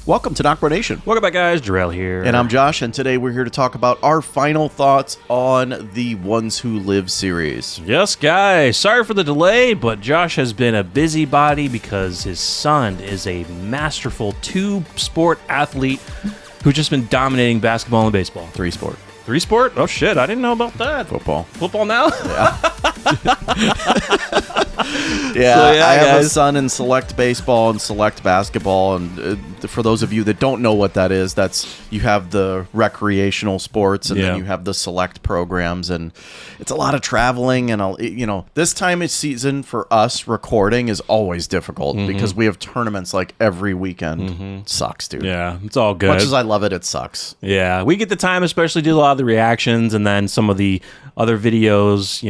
Welcome to NocBro Nation. Welcome back, guys. Jarrell here. And I'm Josh, and today we're here to talk about our final thoughts on the Ones Who Live series. Yes, guys. Sorry for the delay, but Josh has been a busybody because his son is a masterful two-sport athlete who's just been dominating basketball and baseball. Three-sport. Three-sport? Oh, shit. I didn't know about that. Football. Football now? Yeah. So, I have guys. a son in select baseball and select basketball, and for those of you that don't know what that is, that's you have the recreational sports and then you have the select programs, and it's a lot of traveling, and this time of season for us recording is always difficult because we have tournaments like every weekend. It sucks, dude. Yeah, it's all good. Much as I love it, it sucks. Yeah, we get the time, especially to do a lot of the reactions and then some of the other videos.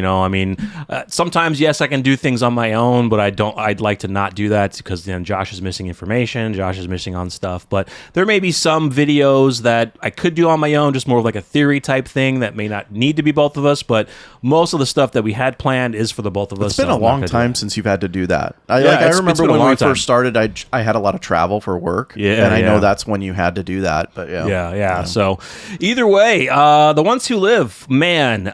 Sometimes, yes, I can do things on my own, but I'd like to not do that because then Josh is missing information. Josh is missing on stuff. But there may be some videos that I could do on my own, just more of like a theory type thing that may not need to be both of us. But most of the stuff that we had planned is for the both of us. It's been a long time since you've had to do that. I remember when we first started, I had a lot of travel for work. Yeah, and I know that's when you had to do that. But yeah. So either way, the Ones Who Live, man.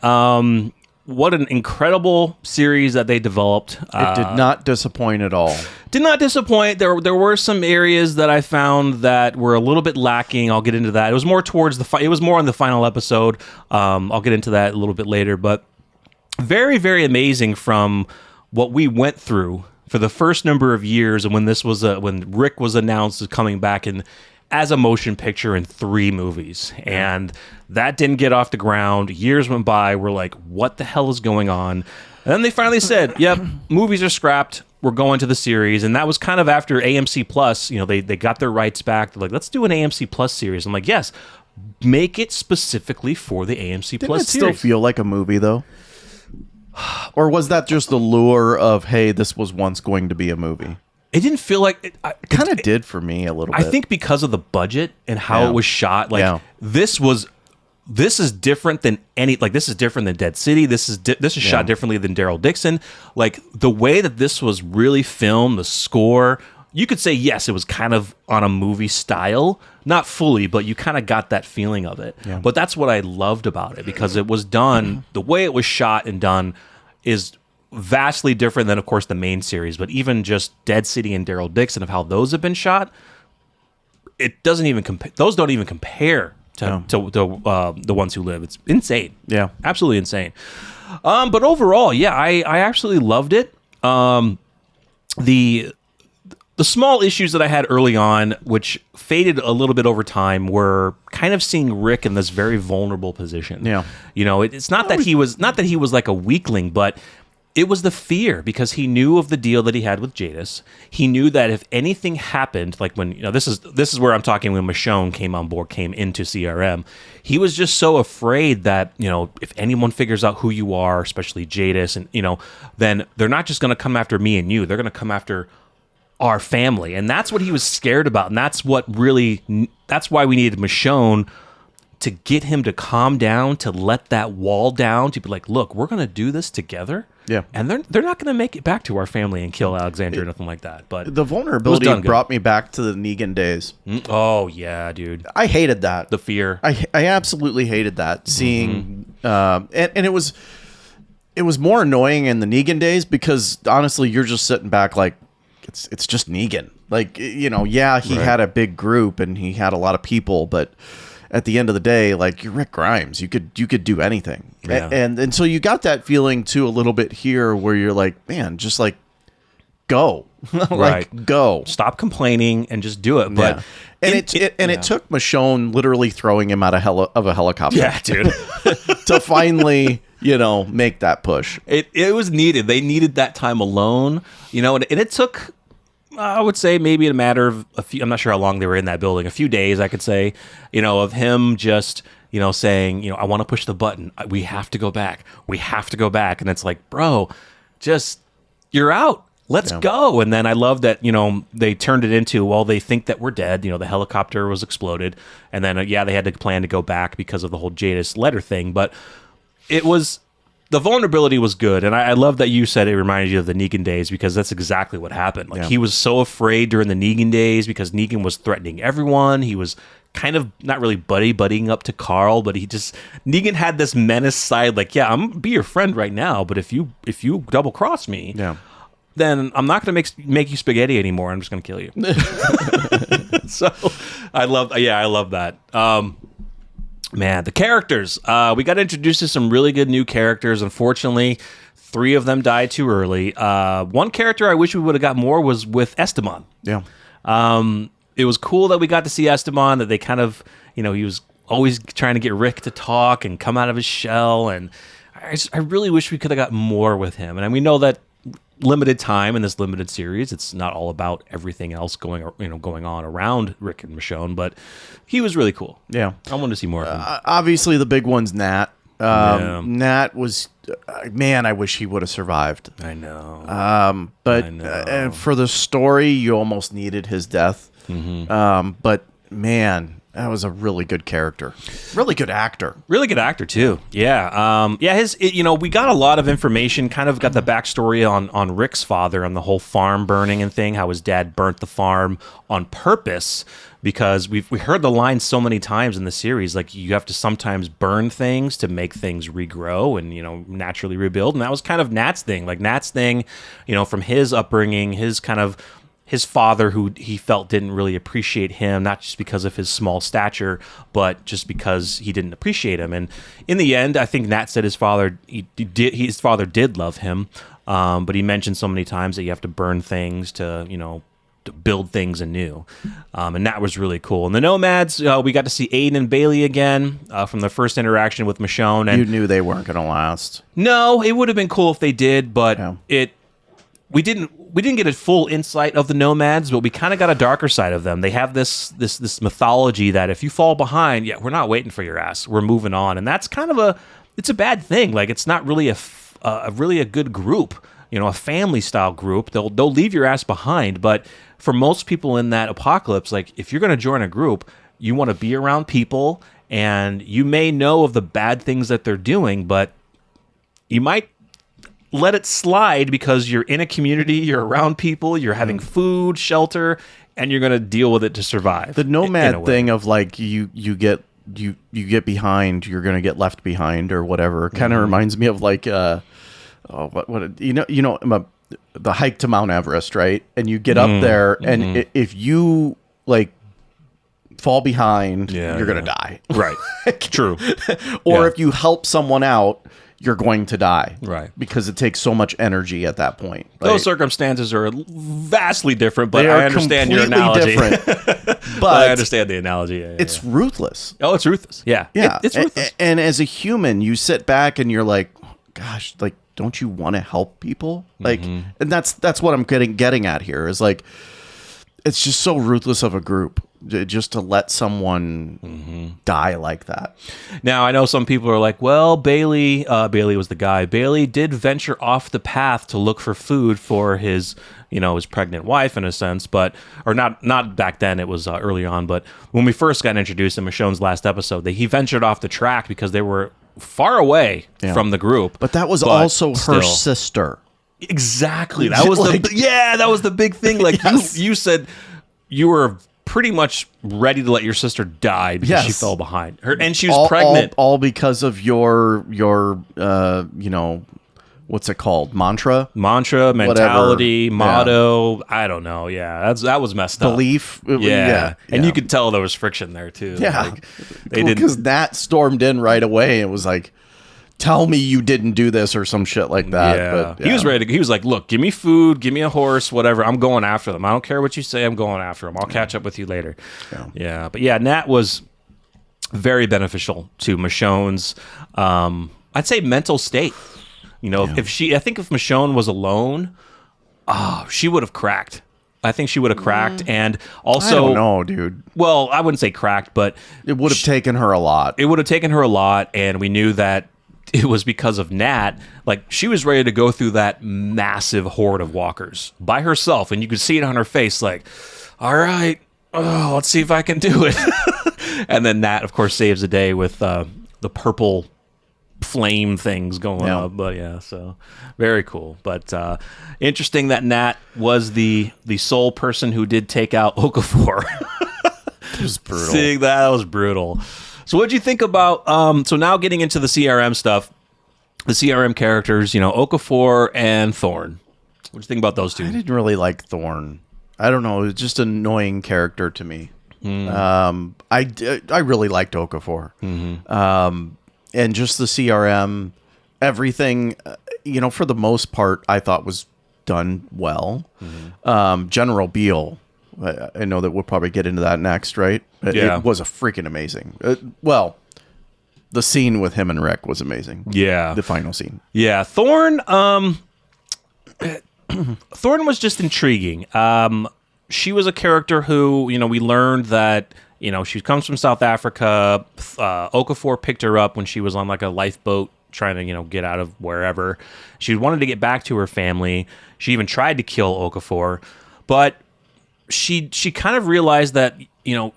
What an incredible series that they developed. It did not disappoint at all. Did not disappoint. There were some areas that I found that were a little bit lacking. I'll get into that. It was more towards it was more on the final episode. I'll get into that a little bit later. But very, very amazing from what we went through for the first number of years, and when when Rick was announced as coming back as a motion picture in 3 movies. And that didn't get off the ground. Years went by. We're like, what the hell is going on? And then they finally said, yep, movies are scrapped. We're going to the series. And that was kind of after AMC Plus. They got their rights back. They're like, let's do an AMC Plus series. I'm like, yes, make it specifically for the AMC Plus series. Didn't it still feel like a movie, though? Or was that just the lure of, hey, this was once going to be a movie? It didn't feel like it. Kind of did for me a little bit. I think because of the budget and how it was shot. This is different than this is different than Dead City. This is shot differently than Daryl Dixon. Like the way that this was really filmed, the score, you could say yes, it was kind of on a movie style, not fully, but you kind of got that feeling of it. Yeah. But that's what I loved about it because it was done the way it was shot and done is vastly different than, of course, the main series. But even just Dead City and Daryl Dixon of how those have been shot, it doesn't even those don't even compare to the Ones Who Live. It's insane. Yeah, absolutely insane. But overall, yeah, I absolutely loved it. The small issues that I had early on, which faded a little bit over time, were kind of seeing Rick in this very vulnerable position. Yeah, it's not that he was like a weakling, but it was the fear because he knew of the deal that he had with Jadis. He knew that if anything happened, like when this is where I'm talking when Michonne came into CRM, he was just so afraid that if anyone figures out who you are, especially Jadis, and then they're not just going to come after me and you, they're going to come after our family, and that's what he was scared about, and that's why we needed Michonne to get him to calm down, to let that wall down, to be like, look, we're going to do this together. Yeah. And they're not going to make it back to our family and kill Alexandra or nothing like that. But the vulnerability brought me back to the Negan days. Oh, yeah, dude. I hated that. The fear. I absolutely hated that. Seeing, and it was more annoying in the Negan days because, honestly, you're just sitting back like, it's just Negan. Like, he had a big group and he had a lot of people, but at the end of the day, like, you're Rick Grimes. You could do anything. Yeah. And so you got that feeling too a little bit here where you're like, man, just like go. Go. Stop complaining and just do it. But it took Michonne literally throwing him out of a helicopter. Yeah, dude. to finally, make that push. It was needed. They needed that time alone, and it took, I would say, maybe a matter of a few, I'm not sure how long they were in that building, a few days, I could say, of him just, saying, I want to push the button. We have to go back. We have to go back. And it's like, bro, just, you're out. Let's go. And then I love that, they turned it into, well, they think that we're dead. The helicopter was exploded. And then, they had to plan to go back because of the whole Jadis letter thing. But it was the vulnerability was good, and I love that you said it reminded you of the Negan days, because that's exactly what happened. Like, he was so afraid during the Negan days because Negan was threatening everyone. He was kind of not really buddying up to Carl, but Negan had this menace side, like, yeah, I'm gonna be your friend right now, but if you double cross me, then I'm not gonna make you spaghetti anymore. I'm just gonna kill you. So I love that. Man, the characters. We got introduced to some really good new characters. Unfortunately, 3 of them died too early. One character I wish we would have got more was with Esteban. Yeah. It was cool that we got to see Esteban, that they kind of, he was always trying to get Rick to talk and come out of his shell. And I really wish we could have got more with him. And we know that limited time in this limited series, it's not all about everything else going on around Rick and Michonne, but he was really cool. Yeah, I wanted to see more of him. Obviously, the big one's Nat. Nat was, man, I wish he would have survived. I know. But for the story, you almost needed his death. But man, that was a really good character, really good actor, too. Yeah. We got a lot of information, kind of got the backstory on Rick's father and the whole farm burning and thing, how his dad burnt the farm on purpose, because we heard the line so many times in the series, like, you have to sometimes burn things to make things regrow and, naturally rebuild. And that was kind of Nat's thing, from his upbringing, his father, who he felt didn't really appreciate him, not just because of his small stature, but just because he didn't appreciate him. And in the end, I think Nat said his father did love him, but he mentioned so many times that you have to burn things to build things anew. And that was really cool. And the Nomads, we got to see Aiden and Bailey again from the first interaction with Michonne. And you knew they weren't going to last. No, it would have been cool if they did, but we didn't get a full insight of the Nomads, but we kind of got a darker side of them. They have this mythology that if you fall behind, we're not waiting for your ass. We're moving on. And that's kind of it's a bad thing. Like, it's not really really a good group, a family style group. They'll leave your ass behind. But for most people in that apocalypse, like, if you're going to join a group, you want to be around people, and you may know of the bad things that they're doing, but you might let it slide because you're in a community, you're around people, you're having food, shelter, and you're going to deal with it to survive. The nomad thing of, like, you get behind, you're going to get left behind or whatever, kind of reminds me of, like, the hike to Mount Everest, right? And you get up there, and if you, like, fall behind, you're going to die. Right. True. Or if you help someone out, you're going to die. Right. Because it takes so much energy at that point. Right? Those circumstances are vastly different, but I understand your analogy. But I understand the analogy. It's ruthless. Oh, it's ruthless. Yeah. It's ruthless. And as a human, you sit back and you're like, gosh, like, don't you want to help people? Like, and that's what I'm getting at here, is like, it's just so ruthless of a group just to let someone die like that. Now, I know some people are like, well, Bailey was the guy. Bailey did venture off the path to look for food for his pregnant wife, in a sense, or not back then. It was early on. But when we first got introduced in Michonne's last episode, he ventured off the track because they were far away from the group. But that was also her sister. Exactly. That was that was the big thing. Like, you said you were pretty much ready to let your sister die because she fell behind her, and she was pregnant. All because of your what's it called? Mantra, mentality, motto. I don't know. Yeah, that was messed up. Belief. And you could tell there was friction there too. Yeah, like, they didn't, because Nat stormed in right away and was like, tell me you didn't do this or some shit like that. Yeah. But, he was ready. He was like, look, give me food, give me a horse, whatever. I'm going after them. I don't care what you say. I'm going after them. I'll catch up with you later. Yeah. But Nat was very beneficial to Michonne's, I'd say, mental state. If Michonne was alone, she would have cracked. I think she would have cracked, and also, I don't know, dude. Well, I wouldn't say cracked, but it would have taken her a lot. It would have taken her a lot, and we knew that it was because of Nat. Like, she was ready to go through that massive horde of walkers by herself, and you could see it on her face. Like, all right, let's see if I can do it. And then Nat, of course, saves the day with the purple flame things going up. But yeah, so very cool. But interesting that Nat was the sole person who did take out Okafor. It was brutal. Seeing that was brutal. So what do you think about so now getting into the CRM stuff, the CRM characters, Okafor and Thorn. What do you think about those two? I didn't really like Thorn. I don't know. It was just an annoying character to me. I really liked Okafor. And just the CRM, everything, for the most part, I thought was done well. General Beale, I know that we'll probably get into that next, right? It was a freaking amazing. Well, the scene with him and Rick was amazing. Yeah. The final scene. Yeah. Thorn, Thorn was just intriguing. She was a character who, we learned that, she comes from South Africa. Okafor picked her up when she was on like a lifeboat trying to, get out of wherever. She wanted to get back to her family. She even tried to kill Okafor, but she kind of realized that,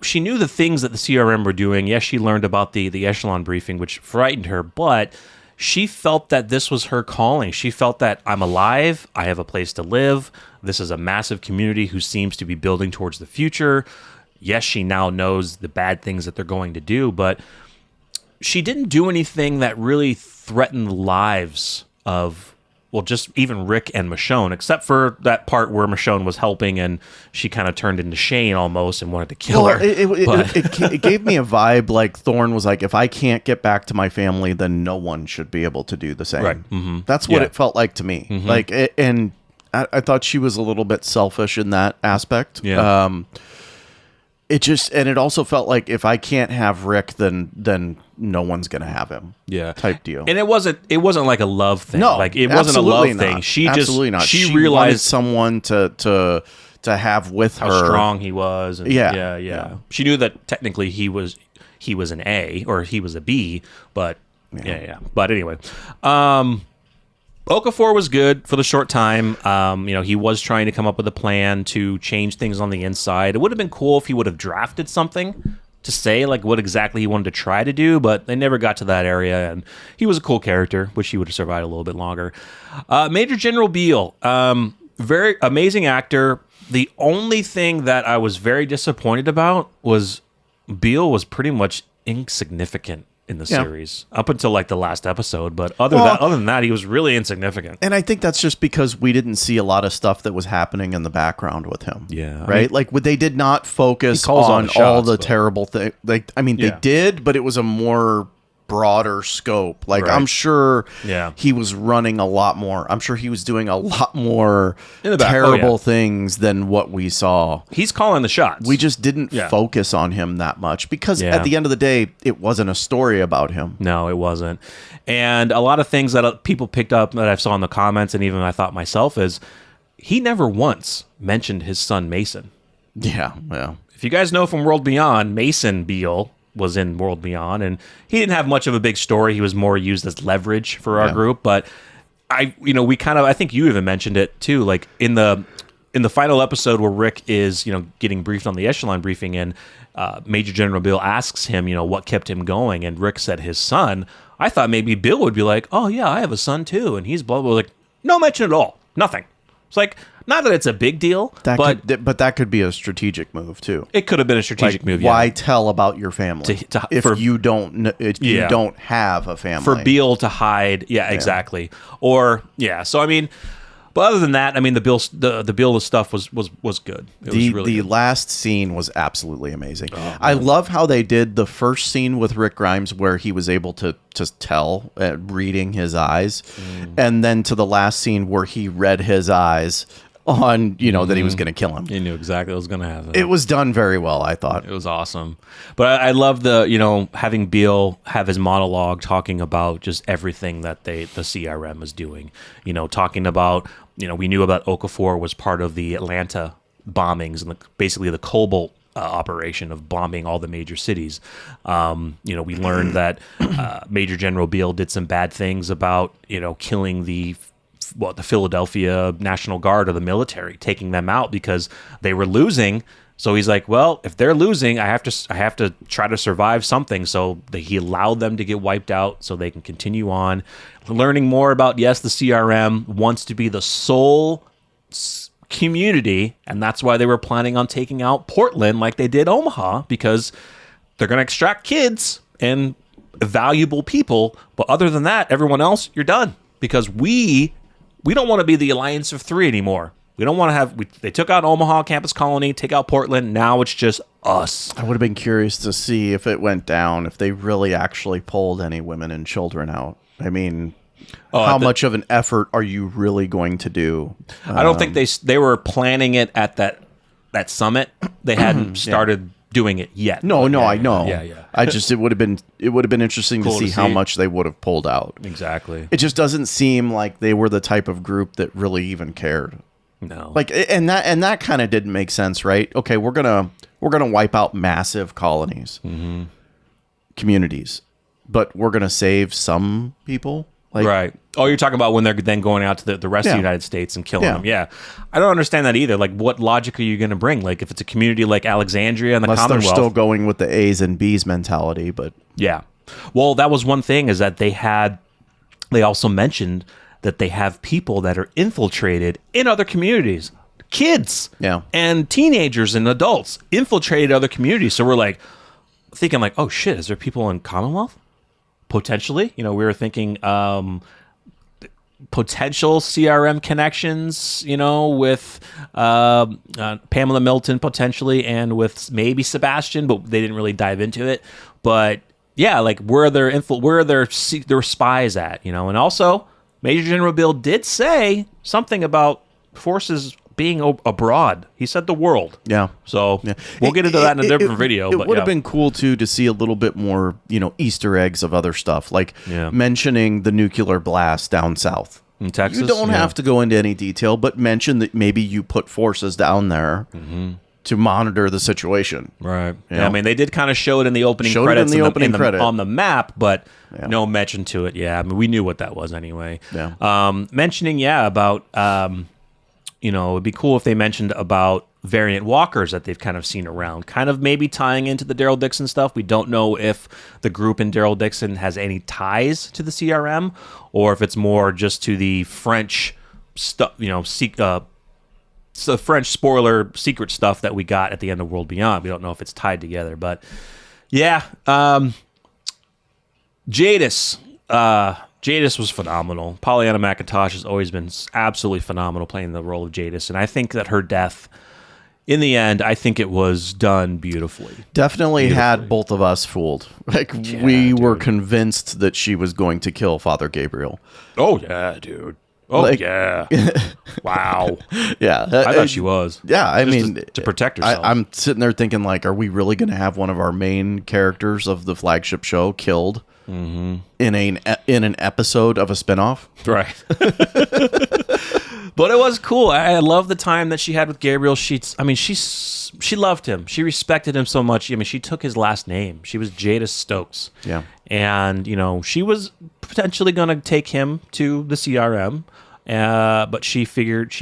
she knew the things that the CRM were doing. Yes, she learned about the echelon briefing, which frightened her, but she felt that this was her calling. She felt that I'm alive. I have a place to live. This is a massive community who seems to be building towards the future. Yes, she now knows the bad things that they're going to do, but she didn't do anything that really threatened the lives of, just even Rick and Michonne, except for that part where Michonne was helping and she kind of turned into Shane almost and wanted to kill her. It gave me a vibe like Thorn was like, if I can't get back to my family, then no one should be able to do the same. Right. That's what it felt like to me. And I thought she was a little bit selfish in that aspect. Yeah. It also felt like if I can't have Rick, then no one's gonna have him. Yeah, type deal. And it wasn't like a love thing. No, like it wasn't a love thing. She absolutely not. She realized someone to have with how her. Strong he was. And yeah. She knew that technically he was an A or he was a B, but yeah. But anyway, Okafor was good for the short time. He was trying to come up with a plan to change things on the inside. It would have been cool if he would have drafted something to say like what exactly he wanted to try to do, but they never got to that area, and he was a cool character, which he would have survived a little bit longer. Major General Beale, very amazing actor. The only thing that I was very disappointed about was Beale was pretty much insignificant in the series up until like the last episode, but other than that, he was really insignificant. And I think that's just because we didn't see a lot of stuff that was happening in the background with him. Yeah, right. They did not focus on all the terrible things. They did, but it was a more broader scope. I'm sure he was running a lot more. I'm sure he was doing a lot more terrible things than what we saw. He's calling the shots. We just didn't focus on him that much because at the end of the day, it wasn't a story about him. No, it wasn't. And a lot of things that people picked up that I saw in the comments and even I thought myself is he never once mentioned his son Mason. Yeah, well. If you guys know from World Beyond, Mason Beale was in World Beyond, and he didn't have much of a big story. He was more used as leverage for our group, but I think you even mentioned it too, like in the final episode where Rick is, getting briefed on the echelon briefing, and Major General Bill asks him, what kept him going, and Rick said his son. I thought maybe Bill would be like, oh yeah, I have a son too, and he's blah blah. Like, no mention at all, nothing. It's like, not that it's a big deal, but that could be a strategic move too. It could have been a strategic move. Why tell about your family if you don't have a family? For Beale to hide, exactly. Or so I mean, but other than that, I mean, the Beale stuff was good. It was really good. Last scene was absolutely amazing. I love how they did the first scene with Rick Grimes where he was able to just tell reading his eyes, and then to the last scene where he read his eyes on that he was going to kill him. He knew exactly what was going to happen. It was done very well, I thought. It was awesome. But I love the having Beale have his monologue talking about just everything that the CRM is doing. Talking about we knew about Okafor was part of the Atlanta bombings and basically the Cobalt operation of bombing all the major cities. We learned that Major General Beale did some bad things about killing the Philadelphia National Guard or the military, taking them out because they were losing So he's like, well, if they're losing, I have to try to survive something. So he allowed them to get wiped out so they can continue on. Learning more about, yes, the CRM wants to be the sole community, and that's why they were planning on taking out Portland like they did Omaha, because they're going to extract kids and valuable people. But other than that, everyone else, you're done. Because we don't want to be the Alliance of Three anymore. We don't want to have... they took out Omaha Campus Colony, take out Portland. Now it's just us. I would have been curious to see if it went down, if they really actually pulled any women and children out. I mean, how much of an effort are you really going to do? I don't think they were planning it at that summit. They hadn't started doing it yet. No, I know. Yeah. It would have been interesting Cool to see how much they would have pulled out. Exactly. It just doesn't seem like they were the type of group that really even cared. No. Like, and that kind of didn't make sense, right? Okay, we're gonna wipe out massive colonies, communities, but we're gonna save some people. Like, right. Oh, you're talking about when they're then going out to the rest of the United States and killing them. Yeah. I don't understand that either. Like, what logic are you going to bring? Like, if it's a community like Alexandria and the unless Commonwealth. they're still going with the A's and B's mentality, but... Yeah. Well, that was one thing, is that they also mentioned that they have people that are infiltrated in other communities. Kids. Yeah. And teenagers and adults infiltrated other communities. So we're like, thinking like, oh shit, is there people in Commonwealth? Potentially, we were thinking potential CRM connections, with Pamela Milton potentially, and with maybe Sebastian, but they didn't really dive into it. But yeah, like where are their spies at, and also Major General Bill did say something about forces being abroad. He said the world. Yeah. So we'll get into that in a different video. It would have been cool too to see a little bit more, Easter eggs of other stuff, like mentioning the nuclear blast down south in Texas. You don't have to go into any detail, but mention that maybe you put forces down there to monitor the situation. Right. Yeah. I mean, they did kind of show it in the opening credits on the map, but no mention to it. Yeah. I mean, we knew what that was anyway. Yeah. Mentioning, about, it'd be cool if they mentioned about variant walkers that they've kind of seen around, kind of maybe tying into the Daryl Dixon stuff. We don't know if the group in Daryl Dixon has any ties to the CRM, or if it's more just to the French stuff, the French spoiler secret stuff that we got at the end of World Beyond. We don't know if it's tied together, but Jadis. Jadis was phenomenal. Pollyanna McIntosh has always been absolutely phenomenal playing the role of Jadis, and I think that her death, in the end, I think it was done beautifully. Definitely had both of us fooled. Like, we were convinced that she was going to kill Father Gabriel. Oh, yeah, dude. Oh, yeah. Wow. Yeah. I thought she was. Yeah, I mean... To protect herself. I'm sitting there thinking, like, are we really going to have one of our main characters of the flagship show killed in an episode of a spinoff? Right. But it was cool. I love the time that she had with Gabriel. She loved him. She respected him so much. I mean, she took his last name. She was Jadis Stokes. Yeah. And, she was potentially going to take him to the CRM, but she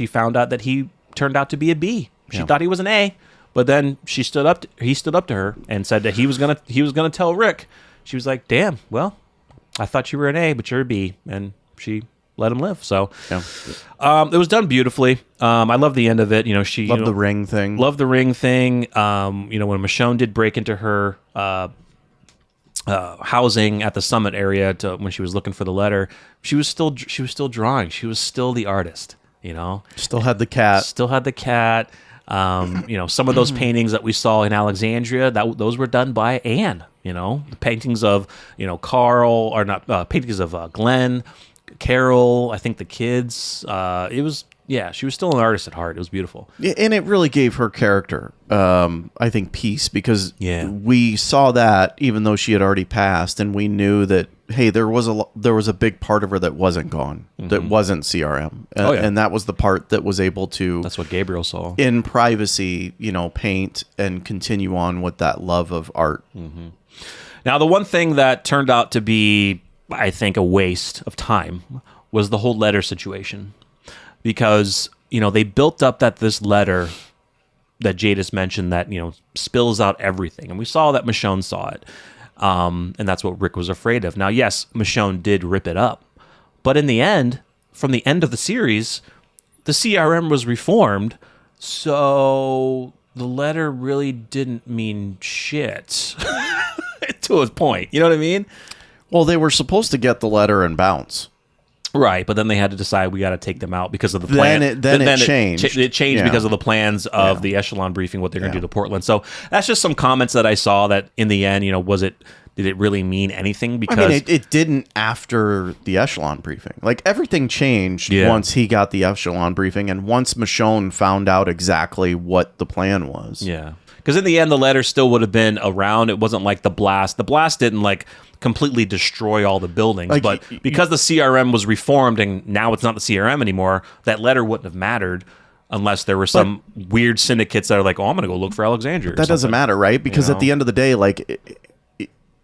found out that he turned out to be a B. She thought he was an A, but then he stood up to her and said that he was gonna tell Rick. She was like, damn, well, I thought you were an A, but you're a B. And she let him live. So it was done beautifully. I love the end of it. She loved the ring thing. Loved the ring thing. When Michonne did break into her housing at the summit area when she was looking for the letter, she was still drawing. She was still the artist. Still had the cat. Some of those paintings that we saw in Alexandria, those were done by Anne. The paintings of Carl, or not paintings of Glenn, Carol. I think the kids. She was still an artist at heart. It was beautiful. Yeah, and it really gave her character, I think, peace, because we saw that even though she had already passed, and we knew that, hey, there was a big part of her that wasn't gone, that wasn't CRM, and that was the part that was able to. That's what Gabriel saw in privacy, paint and continue on with that love of art. Mm-hmm. Now, the one thing that turned out to be, I think, a waste of time was the whole letter situation. Because, they built up that this letter, that Jadis mentioned that, spills out everything. And we saw that Michonne saw it. And that's what Rick was afraid of. Now, yes, Michonne did rip it up. But in the end, from the end of the series, the CRM was reformed. So the letter really didn't mean shit to a point. You know what I mean? Well, they were supposed to get the letter and bounce. Right, but then they had to decide we got to take them out because of the plan. Then it changed. It changed because of the plans of the echelon briefing, what they're going to do to Portland. So that's just some comments that I saw that in the end, did it really mean anything? Because it didn't after the echelon briefing. Like, everything changed once he got the echelon briefing and once Michonne found out exactly what the plan was. Yeah. Because in the end, the letter still would have been around. It wasn't like the blast. The blast didn't completely destroy all the buildings, but because the CRM was reformed and now it's not the CRM anymore, that letter wouldn't have mattered unless there were some weird syndicates that are like, oh, I'm going to go look for Alexandria. That doesn't matter, right? Because at the end of the day,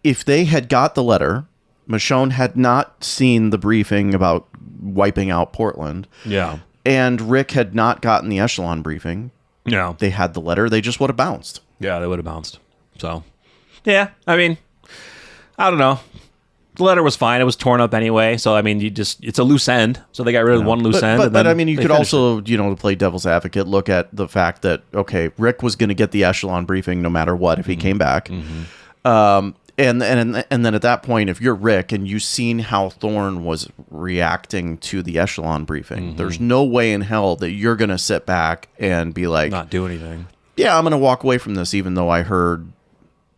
if they had got the letter, Michonne had not seen the briefing about wiping out Portland. Yeah. And Rick had not gotten the echelon briefing. Yeah. They had the letter. They just would have bounced. Yeah, they would have bounced. So, yeah, I mean, I don't know. The letter was fine. It was torn up anyway. So, I mean, it's a loose end. So they got rid of one loose end. But I mean, you could also, to play devil's advocate, look at the fact that, okay, Rick was going to get the echelon briefing no matter what if he came back. Mm-hmm. And then at that point, if you're Rick and you've seen how Thorne was reacting to the echelon briefing, there's no way in hell that you're going to sit back and be like, not do anything. Yeah, I'm going to walk away from this even though I heard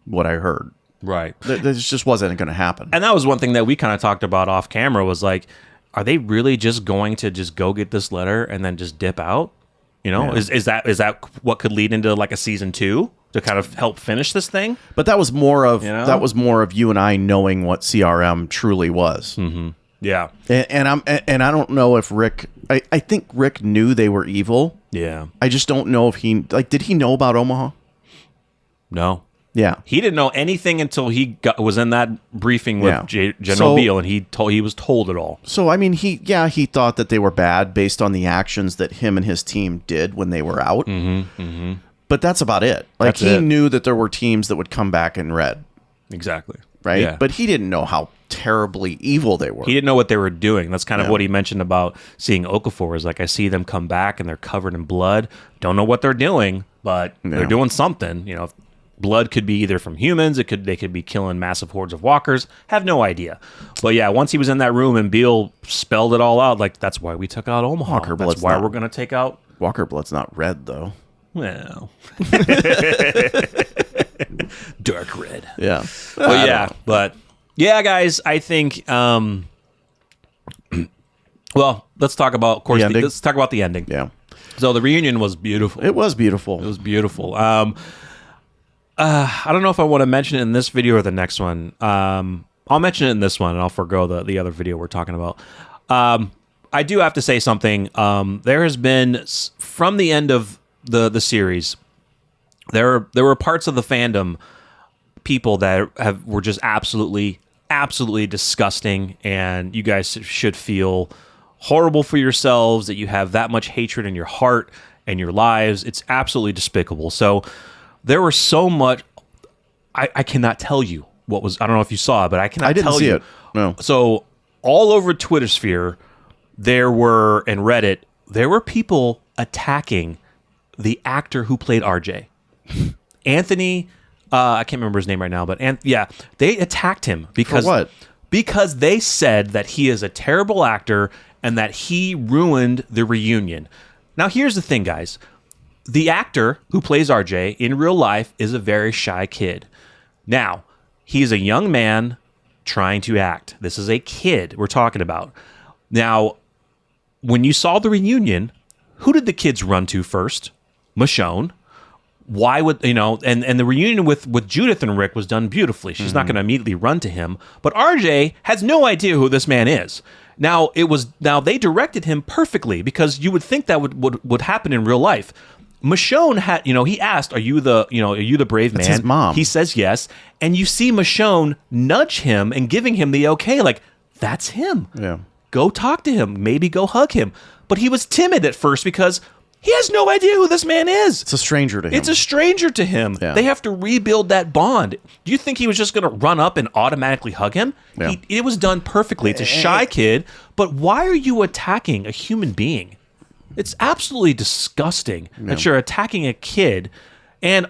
what I heard. Right. This just wasn't going to happen. And that was one thing that we kind of talked about off camera was like, are they really just going to just go get this letter and then just dip out? Is that what could lead into a season 2? To kind of help finish this thing, but that was more of you and I knowing what CRM truly was. Mm-hmm. Yeah, and I don't know if Rick. I think Rick knew they were evil. Yeah, I just don't know if he did he know about Omaha? No. Yeah, he didn't know anything until he was in that briefing with General Beale, and he was told it all. So I mean, he thought that they were bad based on the actions that him and his team did when they were out. Mm-hmm. Mm-hmm. But that's about it. He knew that there were teams that would come back in red. Exactly. Right? Yeah. But he didn't know how terribly evil they were. He didn't know what they were doing. That's kind of what he mentioned about seeing Okafor is I see them come back and they're covered in blood. Don't know what they're doing, but they're doing something. Blood could be either from humans, they could be killing massive hordes of walkers. Have no idea. But yeah, once he was in that room and Beale spelled it all out, that's why we took out Omaha. That's why we're going to take out... Walker blood's not red, though. Well, dark red. Yeah. But guys, I think. Well, let's talk about, of course, let's talk about the ending. Yeah. So the reunion was beautiful. It was beautiful. It was beautiful. I don't know if I want to mention it in this video or the next one. I'll mention it in this one, and I'll forgo the other video we're talking about. I do have to say something. There has been from the end of the series, there were parts of the fandom, people that were just absolutely disgusting, and you guys should feel horrible for yourselves that you have that much hatred in your heart and your lives. It's absolutely despicable. So there were so much. I cannot tell you what was. I don't know if you saw it, but I cannot tell you. I didn't see it. No. So all over Twitter sphere, and Reddit, there were people attacking the actor who played RJ. Anthony, I can't remember his name right now, but they attacked him because... For what? Because they said that he is a terrible actor and that he ruined the reunion. Now, here's the thing, guys. The actor who plays RJ in real life is a very shy kid. Now, he's a young man trying to act. This is a kid we're talking about. Now, when you saw the reunion, who did the kids run to first? Michonne. Why would and the reunion with Judith and Rick was done beautifully. She's not going to immediately run to him, but RJ has no idea who this man is. Now they directed him perfectly because you would think that would happen in real life. Michonne had he asked, are you the brave man? That's his mom. He says yes, and you see Michonne nudge him and giving him the okay, that's him. Yeah. Go talk to him, maybe go hug him. But he was timid at first because He has no idea who this man is. It's a stranger to him. It's a stranger to him. Yeah. They have to rebuild that bond. Do you think he was just going to run up and automatically hug him? Yeah. It was done perfectly. It's a shy kid, but why are you attacking a human being? It's absolutely disgusting that you're attacking a kid, and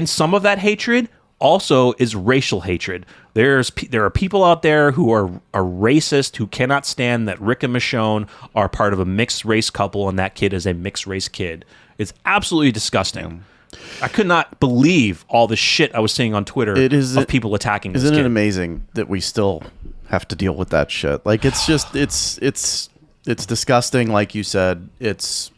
some of that hatred also is racial hatred. There are people out there who are racist, who cannot stand that Rick and Michonne are part of a mixed race couple, and that kid is a mixed race kid. It's absolutely disgusting. I could not believe all the shit I was seeing on Twitter of people attacking this kid. Isn't it amazing that we still have to deal with that shit? Like, it's just it's disgusting. Like you said, it's.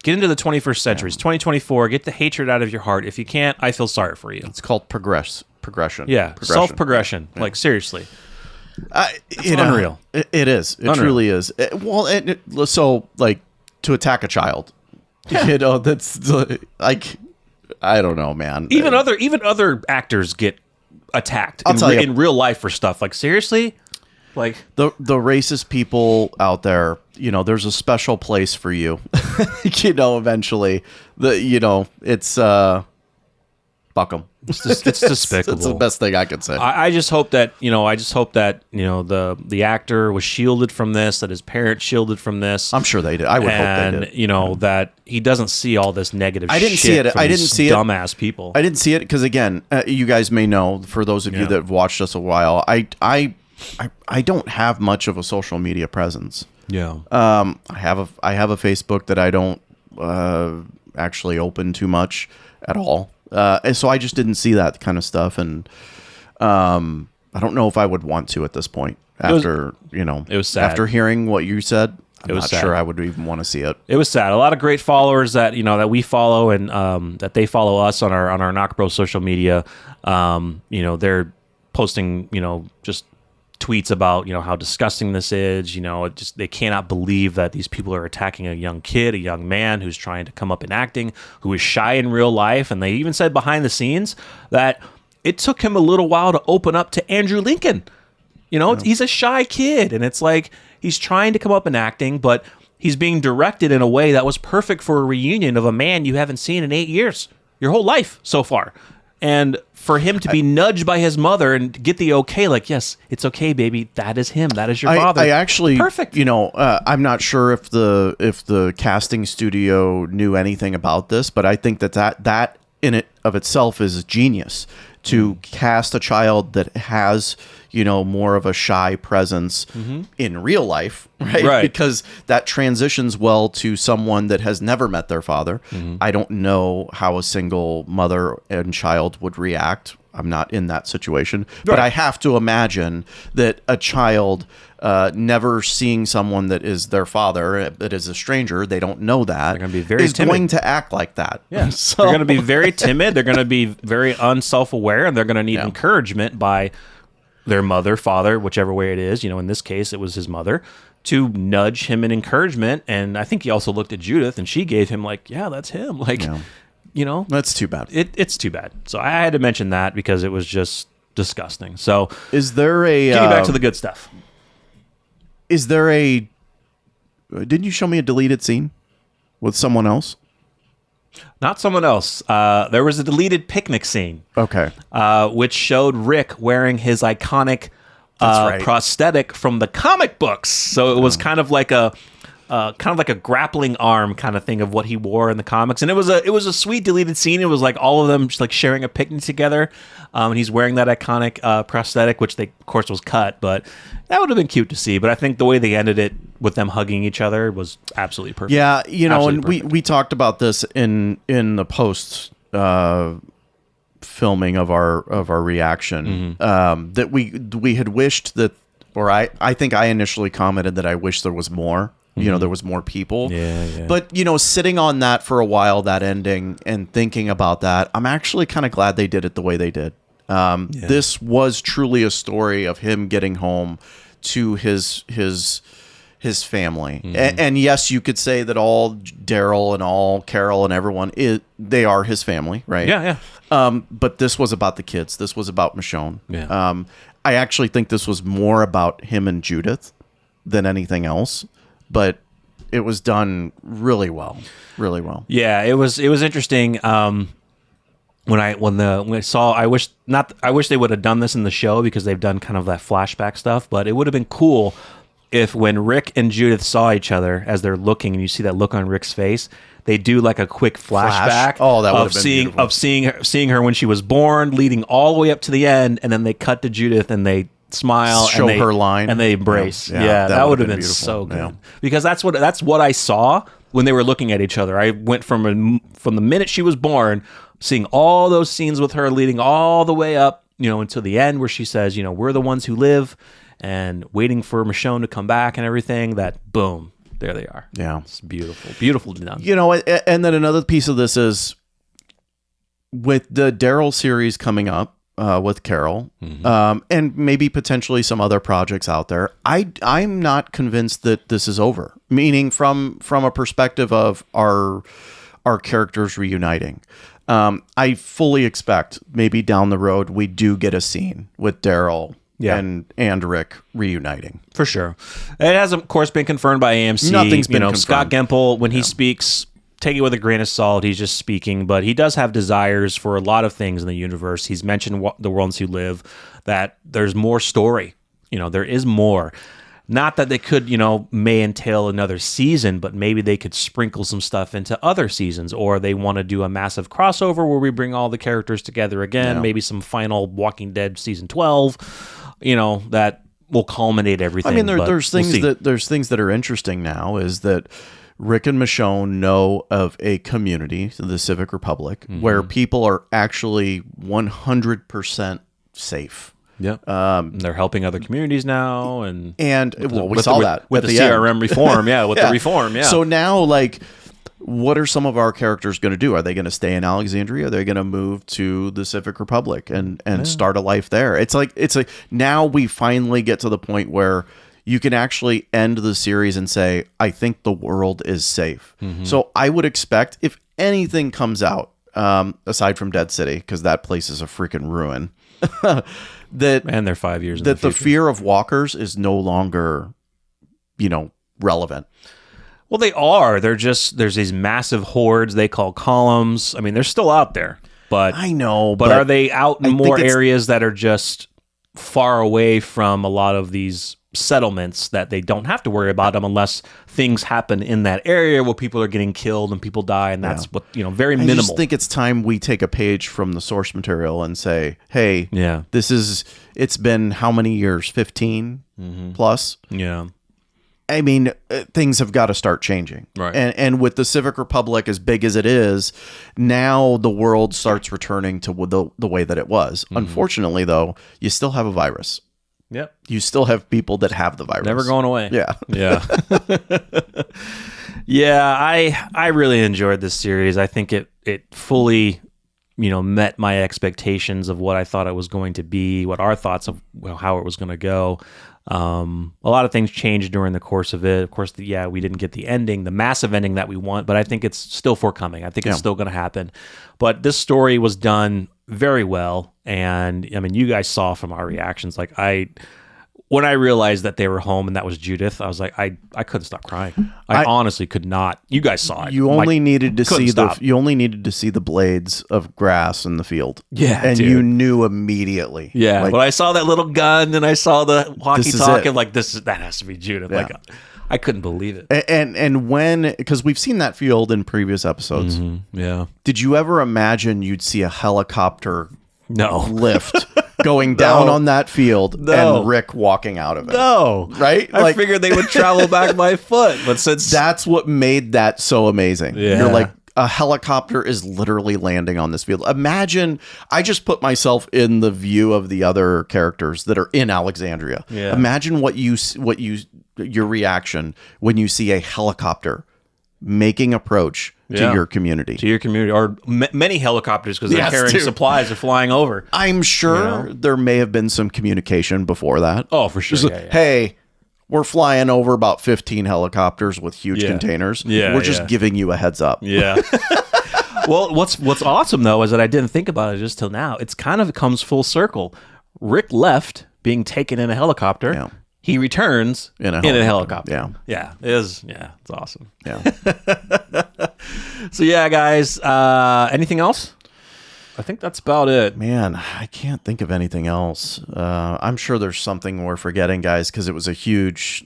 Get into the 21st century. It's 2024. Get the hatred out of your heart. If you can't, I feel sorry for you. It's called progression. Yeah, self-progression. Yeah. Like, seriously. It's unreal. It is. It truly is. So, like, to attack a child, that's like, I don't know, man. Even other actors get attacked in real life for stuff. Like, seriously? Like the racist people out there, there's a special place for you. Eventually, it's fuck them. It's despicable. It's the best thing I can say. I just hope that the actor was shielded from this, that his parents shielded from this. I'm sure they did. I would hope they did. That he doesn't see all this negative. I didn't see it. I didn't see it. Dumbass people. I didn't see it because, again, you guys may know, for those of you that have watched us a while, I don't have much of a social media presence. Yeah. I have a Facebook that I don't actually open too much at all. And so I just didn't see that kind of stuff, and I don't know if I would want to at this point. It was sad. After hearing what you said, I'm not sure I would even want to see it. It was sad. A lot of great followers that that we follow, and that they follow us on our NocBro social media. They're posting just tweets about how disgusting this is. They cannot believe that these people are attacking a young kid, a young man who's trying to come up in acting, who is shy in real life. And they even said behind the scenes that it took him a little while to open up to Andrew Lincoln. He's a shy kid, and it's like he's trying to come up in acting, but he's being directed in a way that was perfect for a reunion of a man you haven't seen in 8 years, your whole life so far. And for him to be nudged by his mother and get the okay, like, yes, it's okay, baby. That is him. That is your father. I actually, perfect. I'm not sure if the casting studio knew anything about this, but I think that in it of itself is genius to cast a child that has more of a shy presence in real life, right? Because that transitions well to someone that has never met their father. I don't know how a single mother and child would react. I'm not in that situation, but I have to imagine that a child never seeing someone that is their father, that is a stranger, they don't know that, they're going to be very timid. Going to act like that. Yeah. So they're going to be very timid. They're going to be very unself-aware, and they're going to need encouragement by their mother, father, whichever way it is. In this case, it was his mother, to nudge him in encouragement. And I think he also looked at Judith, and she gave him yeah, that's him. That's too bad. It's too bad. So I had to mention that because it was just disgusting. So is there a getting back to the good stuff? Is there didn't you show me a deleted scene with someone else? Not someone else. There was a deleted picnic scene. Okay. Which showed Rick wearing his iconic prosthetic from the comic books. So it was kind of like a grappling arm kind of thing of what he wore in the comics, and it was a sweet deleted scene. It was like all of them just like sharing a picnic together, and he's wearing that iconic prosthetic, which of course was cut, but that would have been cute to see. But I think the way they ended it with them hugging each other was absolutely perfect. Yeah, and we talked about this in the post filming of our reaction, that we had wished that, or I think I initially commented that I wish there was more. There was more people. Yeah. But, sitting on that for a while, that ending, and thinking about that, I'm actually kind of glad they did it the way they did. This was truly a story of him getting home to his family. And yes, you could say that all Daryl and all Carol and everyone, they are his family, right? Yeah. But this was about the kids. This was about Michonne. Yeah. I actually think this was more about him and Judith than anything else. But it was done really well, really well. Yeah, it was interesting. When I saw, I wish they would have done this in the show because they've done kind of that flashback stuff. But it would have been cool if when Rick and Judith saw each other as they're looking, and you see that look on Rick's face, they do like a quick flashback of seeing her when she was born, leading all the way up to the end, and then they cut to Judith and they smile, show and her line, and they embrace. Yeah, that would have been so good because that's what I saw when they were looking at each other. I went from the minute she was born, seeing all those scenes with her leading all the way up, until the end where she says, we're the ones who live, and waiting for Michonne to come back and everything. That boom, there they are. Yeah, it's beautiful, beautifully done. And then another piece of this is with the Daryl series coming up with Carol, and maybe potentially some other projects out there. I'm not convinced that this is over. Meaning from a perspective of our characters reuniting. I fully expect maybe down the road we do get a scene with Daryl and Rick reuniting. For sure. It has, of course, been confirmed by AMC. Nothing's been confirmed. Scott Gimple, when he speaks, take it with a grain of salt. He's just speaking, but he does have desires for a lot of things in the universe. He's mentioned the worlds who live, that there's more story. There is more. Not that they could, may entail another season, but maybe they could sprinkle some stuff into other seasons, or they want to do a massive crossover where we bring all the characters together again, maybe some final Walking Dead season 12, that will culminate everything. I mean, there's things that are interesting now is that Rick and Michonne know of a community, the Civic Republic, where people are actually 100% safe. Yeah, they're helping other communities now, and we saw that with the CRM reform. Yeah, with the reform. Yeah. So now, what are some of our characters going to do? Are they going to stay in Alexandria? Are they going to move to the Civic Republic and start a life there? It's like now we finally get to the point where you can actually end the series and say, I think the world is safe. So I would expect if anything comes out, aside from Dead City, because that place is a freaking ruin. And they're 5 years. That the fear of walkers is no longer, relevant. Well, they are. There's these massive hordes they call columns. I mean, they're still out there, but I know. But are they out in more areas that are just far away from a lot of these settlements that they don't have to worry about them unless things happen in that area where people are getting killed and people die, and that's what very minimal. I just think it's time we take a page from the source material and say, hey, it's been how many years? 15 plus. Yeah. I mean, things have got to start changing. Right. And with the Civic Republic as big as it is, now the world starts returning to the way that it was. Unfortunately, though, you still have a virus. Yep. You still have people that have the virus. Never going away. Yeah. Yeah. Yeah, I really enjoyed this series. I think it fully, met my expectations of what I thought it was going to be, what our thoughts of how it was going to go. A lot of things changed during the course of it. Of course, we didn't get the ending, the massive ending that we want, but I think it's still forthcoming. I think it's still going to happen. But this story was done very well, and I mean, you guys saw from our reactions. When I realized that they were home and that was Judith, I was like, I couldn't stop crying. I honestly could not. You guys saw it. You only needed to see the blades of grass in the field. Yeah, and you knew immediately. Yeah, when I saw that little gun and I saw the walkie-talkie, that has to be Judith. Yeah. I couldn't believe it. And because we've seen that field in previous episodes. Yeah. Did you ever imagine you'd see a helicopter lift going down on that field and Rick walking out of it? No. Right? I figured they would travel back by foot, but since that's what made that so amazing. Yeah. You're like, a helicopter is literally landing on this field. Imagine, I just put myself in the view of the other characters that are in Alexandria. Yeah. Imagine your reaction when you see a helicopter making approach to your community. To your community, or many helicopters, because they're carrying supplies or flying over. I'm sure there may have been some communication before that. Oh, for sure. Hey, we're flying over about 15 helicopters with huge containers. Yeah, we're just giving you a heads up. Yeah. Well, what's awesome, though, is that I didn't think about it just till now. It's kind of comes full circle. Rick left being taken in a helicopter. Yeah. he returns in a helicopter. Yeah. Yeah. It's awesome. Yeah. So yeah, guys, anything else? I think that's about it. Man, I can't think of anything else. I'm sure there's something we're forgetting, guys, because it was a huge.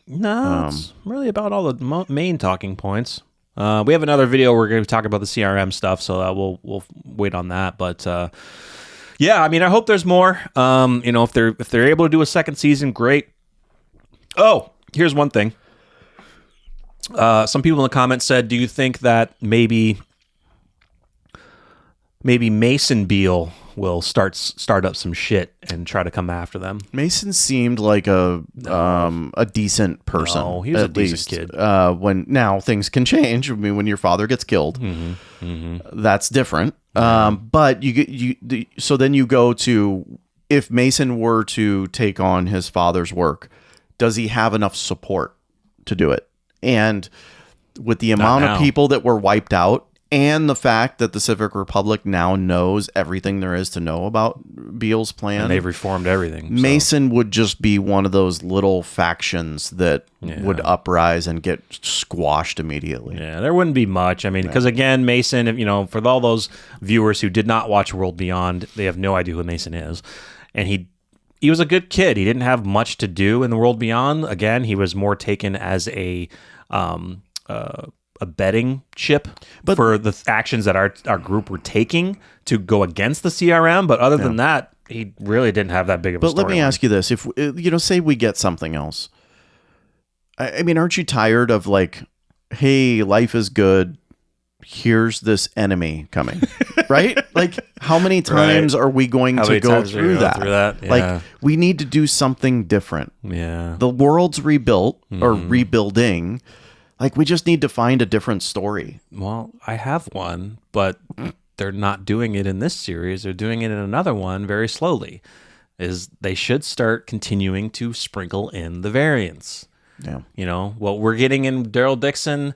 No, it's really about all the main talking points. We have another video we're going to talk about the CRM stuff, so we'll wait on that. But yeah, I mean, I hope there's more. If they're able to do a second season, great. Oh, here's one thing. Some people in the comments said, "Do you think that maybe Mason Beale will start up some shit and try to come after them?" Mason seemed like a decent person. No, he was a decent kid. When now things can change. I mean, when your father gets killed, that's different. But so then you go to, if Mason were to take on his father's work, does he have enough support to do it? And with the amount of people that were wiped out, and the fact that the Civic Republic now knows everything there is to know about Beale's plan. And they've reformed everything. So. Mason would just be one of those little factions that would uprise and get squashed immediately. Yeah, there wouldn't be much. I mean, because again, Mason, for all those viewers who did not watch World Beyond, they have no idea who Mason is. And he was a good kid. He didn't have much to do in the World Beyond. Again, he was more taken as a betting chip for the actions that our group were taking to go against the CRM. But other than that, he really didn't have that big of a story. But let me ask you this. If, say we get something else. I mean, aren't you tired of like, hey, life is good. Here's this enemy coming, right? Like, how many times are we going to go through that? Yeah. Like, we need to do something different. Yeah. The world's rebuilt or rebuilding. Like, we just need to find a different story. Well, I have one, but they're not doing it in this series. They're doing it in another one very slowly. They should start continuing to sprinkle in the variants. Yeah. What we're getting in Daryl Dixon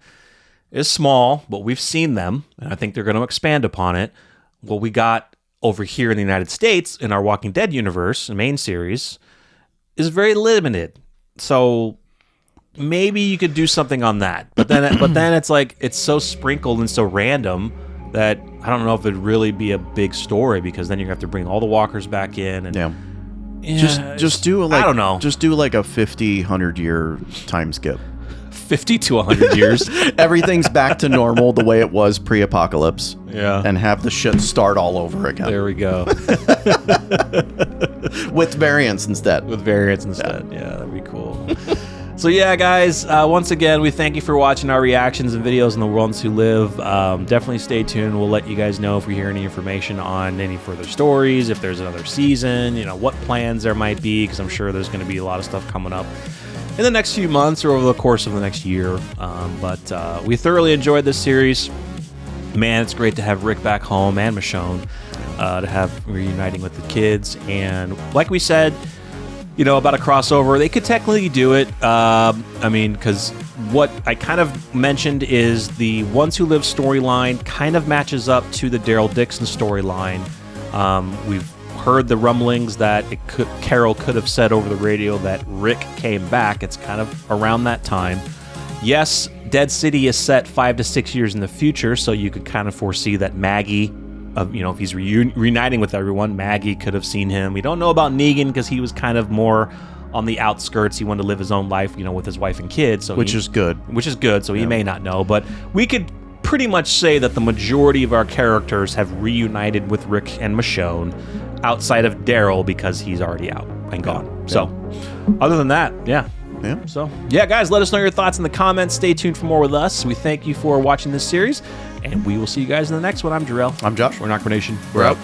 is small, but we've seen them, and I think they're going to expand upon it. What we got over here in the United States in our Walking Dead universe, the main series, is very limited. So maybe you could do something on that, but then it's like it's so sprinkled and so random that I don't know if it'd really be a big story, because then you have to bring all the walkers back in and just do I don't know. Just do like a 100 year time skip. 50 to 100 years. Everything's back to normal the way it was pre-apocalypse. Yeah. And have the shit start all over again. There we go. With variants instead. Yeah, that'd be cool. So yeah, guys, once again, we thank you for watching our reactions and videos on The Worlds Who Live. Definitely stay tuned. We'll let you guys know if we hear any information on any further stories, if there's another season, what plans there might be, because I'm sure there's going to be a lot of stuff coming up in the next few months or over the course of the next year. But we thoroughly enjoyed this series. Man, it's great to have Rick back home and Michonne, to have reuniting with the kids. And like we said, about a crossover, they could technically do it. Because what I kind of mentioned is the Ones Who Live storyline kind of matches up to the Daryl Dixon storyline. We've heard the rumblings that Carol could have said over the radio that Rick came back. It's kind of around that time. Yes, Dead City is set 5 to 6 years in the future, so you could kind of foresee that Maggie, if he's reuniting with everyone, Maggie could have seen him. We don't know about Negan because he was kind of more on the outskirts. He wanted to live his own life, with his wife and kids. So which is good. So he may not know, but we could pretty much say that the majority of our characters have reunited with Rick and Michonne, outside of Daryl because he's already out and gone. Yeah. So, other than that, yeah. So, yeah, guys, let us know your thoughts in the comments. Stay tuned for more with us. We thank you for watching this series, and we will see you guys in the next one. I'm Jarrell. I'm Josh. We're NocBro Nation. We're out.